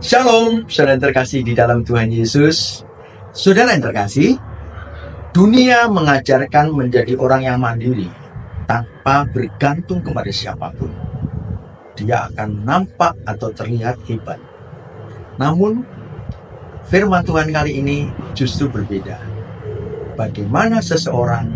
Shalom, saudara yang terkasih di dalam Tuhan Yesus. Saudara yang terkasih, dunia mengajarkan menjadi orang yang mandiri tanpa bergantung kepada siapapun. Dia akan nampak atau terlihat hebat. Namun, firman Tuhan kali ini justru berbeda. Bagaimana seseorang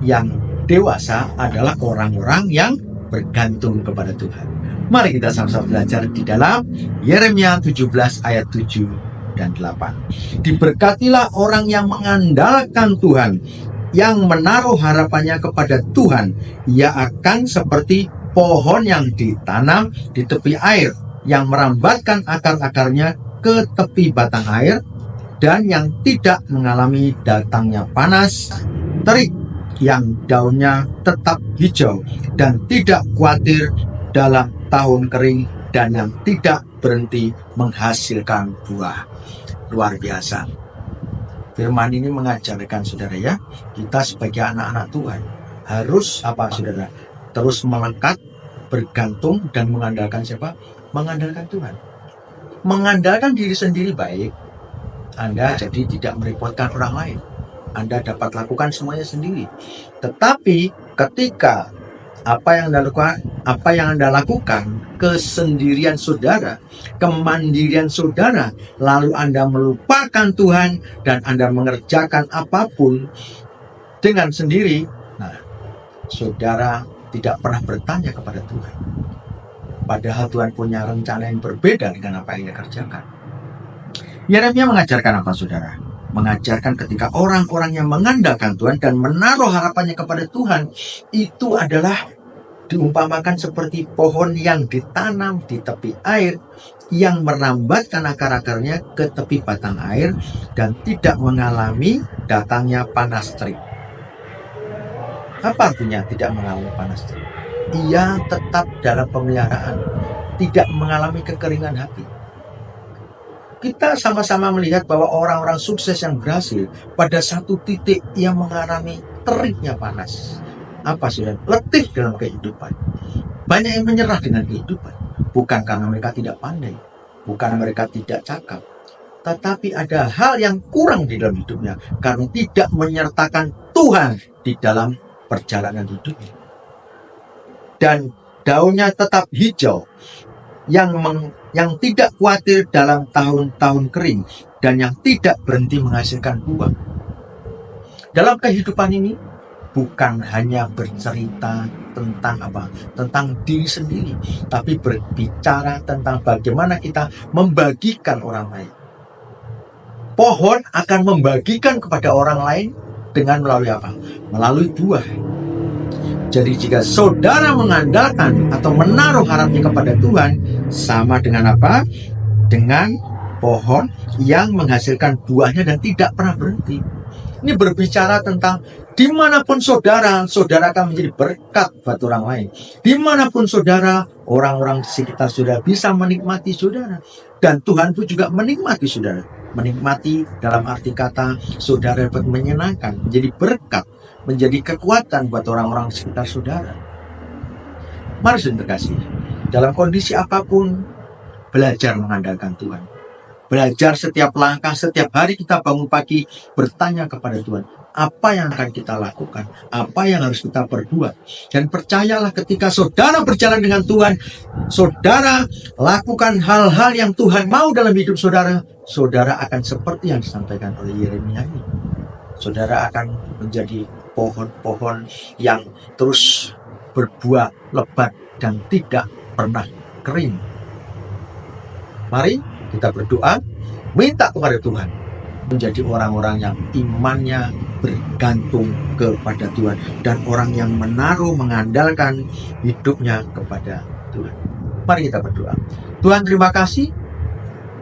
yang dewasa adalah orang-orang yang bergantung kepada Tuhan. Mari kita sama-sama belajar di dalam Yeremia 17 ayat 7 dan 8. Diberkatilah orang yang mengandalkan Tuhan, yang menaruh harapannya kepada Tuhan. Ia akan seperti pohon yang ditanam di tepi air, yang merambatkan akar-akarnya ke tepi batang air, dan yang tidak mengalami datangnya panas, terik, yang daunnya tetap hijau, dan tidak khawatir dalam tahun kering, dan yang tidak berhenti menghasilkan buah. Luar biasa. Firman ini mengajarkan saudara ya, kita sebagai anak-anak Tuhan harus apa saudara? Terus melekat, bergantung dan mengandalkan siapa? Mengandalkan Tuhan. Mengandalkan diri sendiri baik, Anda jadi tidak merepotkan orang lain. Anda dapat lakukan semuanya sendiri. Tetapi ketika apa yang Anda lakukan, kesendirian saudara, kemandirian saudara, lalu Anda melupakan Tuhan dan Anda mengerjakan apapun dengan sendiri, nah, saudara tidak pernah bertanya kepada Tuhan. Padahal Tuhan punya rencana yang berbeda dengan apa yang Dia kerjakan. Yeremia mengajarkan apa saudara? Mengajarkan ketika orang-orang yang mengandalkan Tuhan dan menaruh harapannya kepada Tuhan, itu adalah diumpamakan seperti pohon yang ditanam di tepi air, yang merambatkan akar-akarnya ke tepi batang air dan tidak mengalami datangnya panas terik. Apa artinya tidak mengalami panas terik? Ia tetap dalam pemeliharaan, tidak mengalami kekeringan hati. Kita sama-sama melihat bahwa orang-orang sukses yang berhasil, pada satu titik ia mengalami teriknya panas. Apa sih? Letih dalam kehidupan. Banyak yang menyerah dengan kehidupan. Bukan karena mereka tidak pandai, bukan mereka tidak cakap, tetapi ada hal yang kurang di dalam hidupnya karena tidak menyertakan Tuhan di dalam perjalanan hidupnya. Dan daunnya tetap hijau, yang tidak khawatir dalam tahun-tahun kering, dan yang tidak berhenti menghasilkan buah. Dalam kehidupan ini bukan hanya bercerita tentang apa? Tentang diri sendiri, tapi berbicara tentang bagaimana kita membagikan orang lain. Pohon akan membagikan kepada orang lain dengan melalui apa? Melalui buah. Jadi jika saudara mengandalkan atau menaruh harapnya kepada Tuhan, sama dengan apa? Dengan pohon yang menghasilkan buahnya dan tidak pernah berhenti. Ini berbicara tentang dimanapun saudara akan menjadi berkat buat orang lain. Dimanapun saudara, orang-orang di sekitar saudara bisa menikmati saudara. Dan Tuhan pun juga menikmati saudara. Menikmati dalam arti kata saudara dapat menyenangkan, menjadi berkat, menjadi kekuatan buat orang-orang di sekitar saudara. Mari saudara terkasih, dalam kondisi apapun, belajar mengandalkan Tuhan. Belajar setiap langkah, setiap hari kita bangun pagi, bertanya kepada Tuhan, apa yang akan kita lakukan, apa yang harus kita perbuat. Dan percayalah ketika saudara berjalan dengan Tuhan, saudara lakukan hal-hal yang Tuhan mau dalam hidup saudara, saudara akan seperti yang disampaikan oleh Yeremia ini. Saudara akan menjadi pohon-pohon yang terus berbuah lebat dan tidak pernah kering. Mari kita berdoa, minta kepada Tuhan menjadi orang-orang yang imannya bergantung kepada Tuhan dan orang yang menaruh, mengandalkan hidupnya kepada Tuhan. Mari kita berdoa. Tuhan, terima kasih.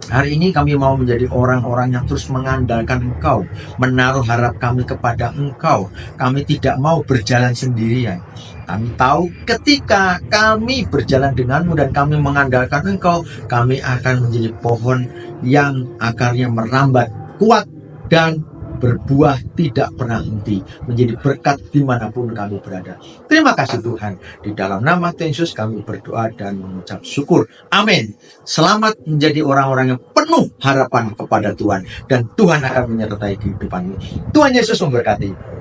Hari ini kami mau menjadi orang-orang yang terus mengandalkan Engkau, menaruh harap kami kepada Engkau. Kami tidak mau berjalan sendirian. Kami tahu ketika kami berjalan denganmu dan kami mengandalkan Engkau, kami akan menjadi pohon yang akarnya merambat, kuat dan berbuah tidak pernah henti, menjadi berkat dimanapun kami berada. Terima kasih Tuhan. Di dalam nama Tuhan Yesus kami berdoa dan mengucap syukur. Amin. Selamat menjadi orang-orang yang penuh harapan kepada Tuhan. Dan Tuhan akan menyertai kehidupanmu. Tuhan Yesus memberkati.